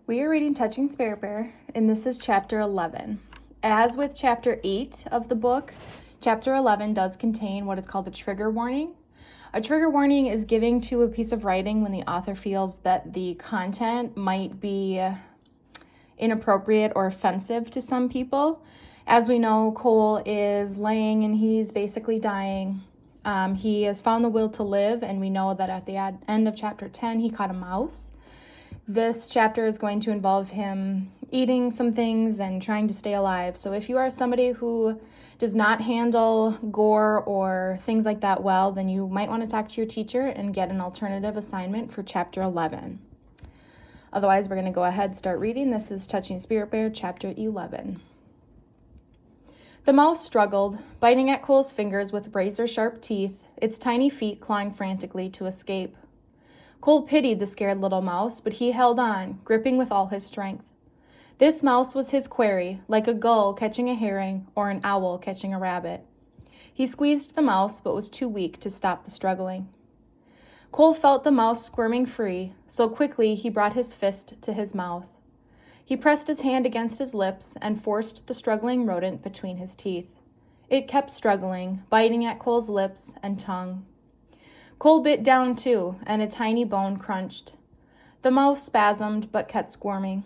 We are reading Touching Spirit Bear, and this is chapter 11. As with chapter 8 of the book, chapter 11 does contain what is called a trigger warning. A trigger warning is giving to a piece of writing when the author feels that the content might be inappropriate or offensive to some people. As we know, Cole is laying and he's basically dying. He has found the will to live, and we know that at the end of chapter 10, he caught a mouse. This chapter is going to involve him eating some things and trying to stay alive. So if you are somebody who does not handle gore or things like that well, then you might want to talk to your teacher and get an alternative assignment for chapter 11. Otherwise, we're going to go ahead and start reading. This is Touching Spirit Bear, chapter 11. The mouse struggled, biting at Cole's fingers with razor-sharp teeth, its tiny feet clawing frantically to escape. Cole pitied the scared little mouse, but he held on, gripping with all his strength. This mouse was his quarry, like a gull catching a herring or an owl catching a rabbit. He squeezed the mouse, but was too weak to stop the struggling. Cole felt the mouse squirming free, so quickly he brought his fist to his mouth. He pressed his hand against his lips and forced the struggling rodent between his teeth. It kept struggling, biting at Cole's lips and tongue. Cole bit down too, and a tiny bone crunched. The mouse spasmed but kept squirming.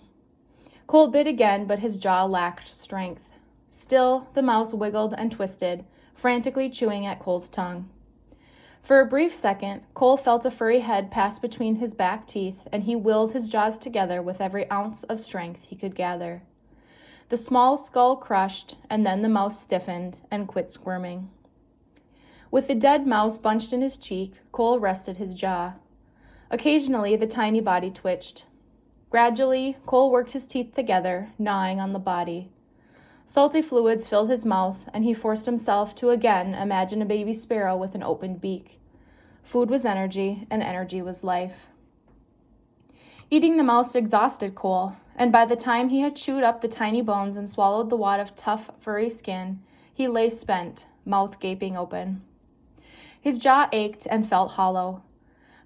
Cole bit again, but his jaw lacked strength. Still, the mouse wiggled and twisted, frantically chewing at Cole's tongue. For a brief second, Cole felt a furry head pass between his back teeth, and he willed his jaws together with every ounce of strength he could gather. The small skull crushed, and then the mouse stiffened and quit squirming. With the dead mouse bunched in his cheek, Cole rested his jaw. Occasionally, the tiny body twitched. Gradually, Cole worked his teeth together, gnawing on the body. Salty fluids filled his mouth, and he forced himself to again imagine a baby sparrow with an opened beak. Food was energy, and energy was life. Eating the mouse exhausted Cole, and by the time he had chewed up the tiny bones and swallowed the wad of tough, furry skin, he lay spent, mouth gaping open. His jaw ached and felt hollow.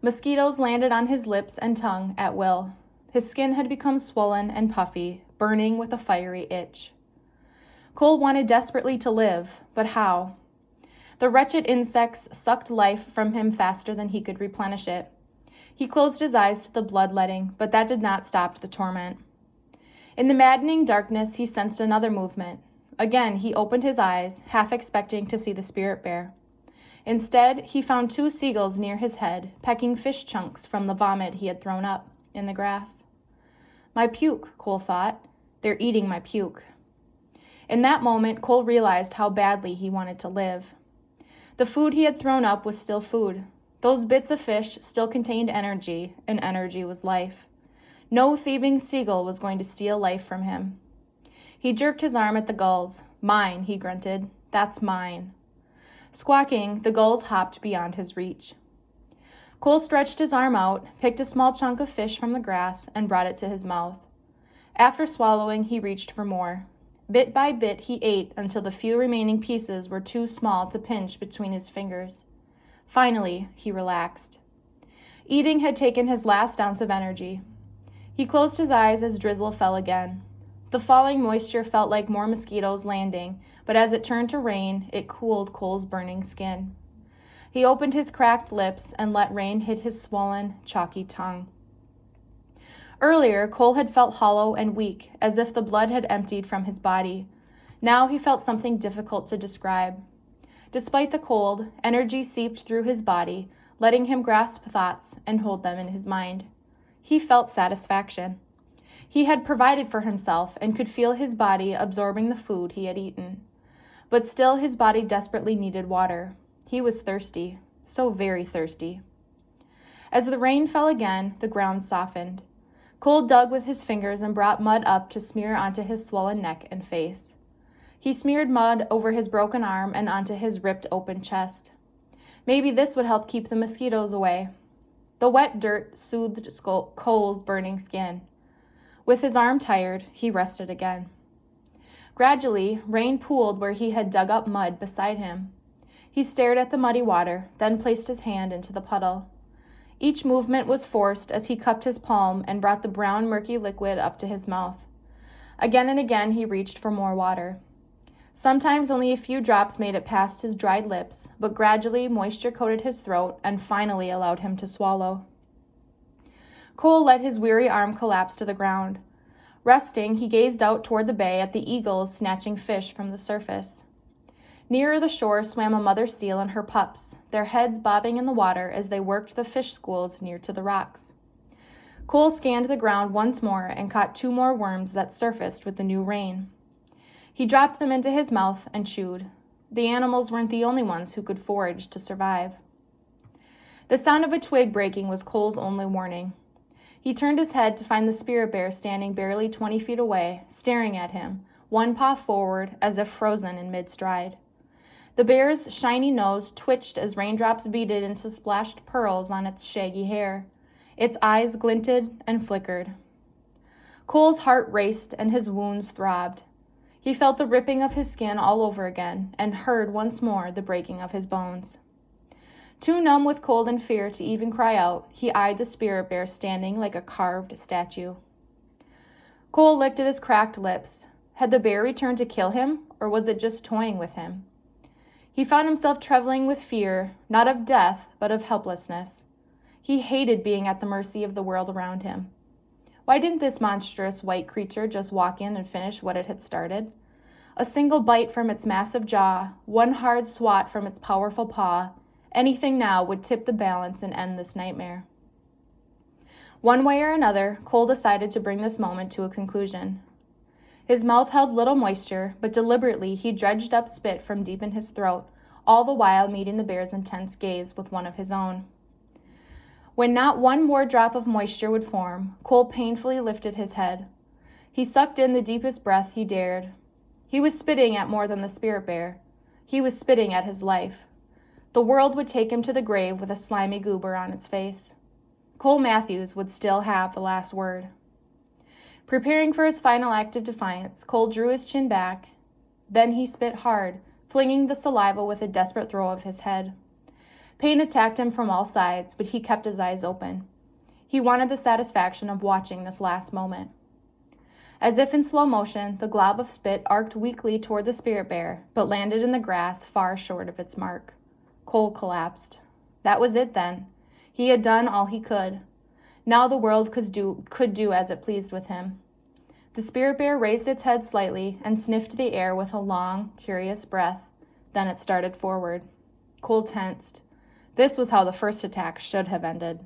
Mosquitoes landed on his lips and tongue at will. His skin had become swollen and puffy, burning with a fiery itch. Cole wanted desperately to live, but how? The wretched insects sucked life from him faster than he could replenish it. He closed his eyes to the bloodletting, but that did not stop the torment. In the maddening darkness, he sensed another movement. Again, he opened his eyes, half expecting to see the spirit bear. Instead, he found two seagulls near his head, pecking fish chunks from the vomit he had thrown up in the grass. My puke, Cole thought. They're eating my puke. In that moment, Cole realized how badly he wanted to live. The food he had thrown up was still food. Those bits of fish still contained energy, and energy was life. No thieving seagull was going to steal life from him. He jerked his arm at the gulls. Mine, he grunted. That's mine. Squawking, the gulls hopped beyond his reach. Cole stretched his arm out, picked a small chunk of fish from the grass, and brought it to his mouth. After swallowing, he reached for more. Bit by bit, he ate until the few remaining pieces were too small to pinch between his fingers. Finally, he relaxed. Eating had taken his last ounce of energy. He closed his eyes as drizzle fell again. The falling moisture felt like more mosquitoes landing, but as it turned to rain, it cooled Cole's burning skin. He opened his cracked lips and let rain hit his swollen, chalky tongue. Earlier, Cole had felt hollow and weak, as if the blood had emptied from his body. Now he felt something difficult to describe. Despite the cold, energy seeped through his body, letting him grasp thoughts and hold them in his mind. He felt satisfaction. He had provided for himself and could feel his body absorbing the food he had eaten. But still his body desperately needed water. He was thirsty, so very thirsty. As the rain fell again, the ground softened. Cole dug with his fingers and brought mud up to smear onto his swollen neck and face. He smeared mud over his broken arm and onto his ripped open chest. Maybe this would help keep the mosquitoes away. The wet dirt soothed Cole's burning skin. With his arm tired, he rested again. Gradually, rain pooled where he had dug up mud beside him. He stared at the muddy water, then placed his hand into the puddle. Each movement was forced as he cupped his palm and brought the brown, murky liquid up to his mouth. Again and again he reached for more water. Sometimes only a few drops made it past his dried lips, but gradually moisture coated his throat and finally allowed him to swallow. Cole let his weary arm collapse to the ground. Resting, he gazed out toward the bay at the eagles snatching fish from the surface. Nearer the shore swam a mother seal and her pups, their heads bobbing in the water as they worked the fish schools near to the rocks. Cole scanned the ground once more and caught 2 more worms that surfaced with the new rain. He dropped them into his mouth and chewed. The animals weren't the only ones who could forage to survive. The sound of a twig breaking was Cole's only warning. He turned his head to find the spirit bear standing barely 20 feet away, staring at him, one paw forward as if frozen in mid-stride. The bear's shiny nose twitched as raindrops beaded into splashed pearls on its shaggy hair. Its eyes glinted and flickered. Cole's heart raced and his wounds throbbed. He felt the ripping of his skin all over again and heard once more the breaking of his bones. Too numb with cold and fear to even cry out, he eyed the spirit bear standing like a carved statue. Cole licked at his cracked lips. Had the bear returned to kill him, or was it just toying with him? He found himself trembling with fear, not of death, but of helplessness. He hated being at the mercy of the world around him. Why didn't this monstrous white creature just walk in and finish what it had started? A single bite from its massive jaw, one hard swat from its powerful paw, anything now would tip the balance and end this nightmare. One way or another, Cole decided to bring this moment to a conclusion. His mouth held little moisture, but deliberately he dredged up spit from deep in his throat, all the while meeting the bear's intense gaze with one of his own. When not one more drop of moisture would form, Cole painfully lifted his head. He sucked in the deepest breath he dared. He was spitting at more than the spirit bear. He was spitting at his life. The world would take him to the grave with a slimy goober on its face. Cole Matthews would still have the last word. Preparing for his final act of defiance, Cole drew his chin back. Then he spit hard, flinging the saliva with a desperate throw of his head. Pain attacked him from all sides, but he kept his eyes open. He wanted the satisfaction of watching this last moment. As if in slow motion, the glob of spit arced weakly toward the spirit bear, but landed in the grass far short of its mark. Cole collapsed. That was it then. He had done all he could. Now the world could do as it pleased with him. The spirit bear raised its head slightly and sniffed the air with a long, curious breath. Then it started forward. Cole tensed. This was how the first attack should have ended.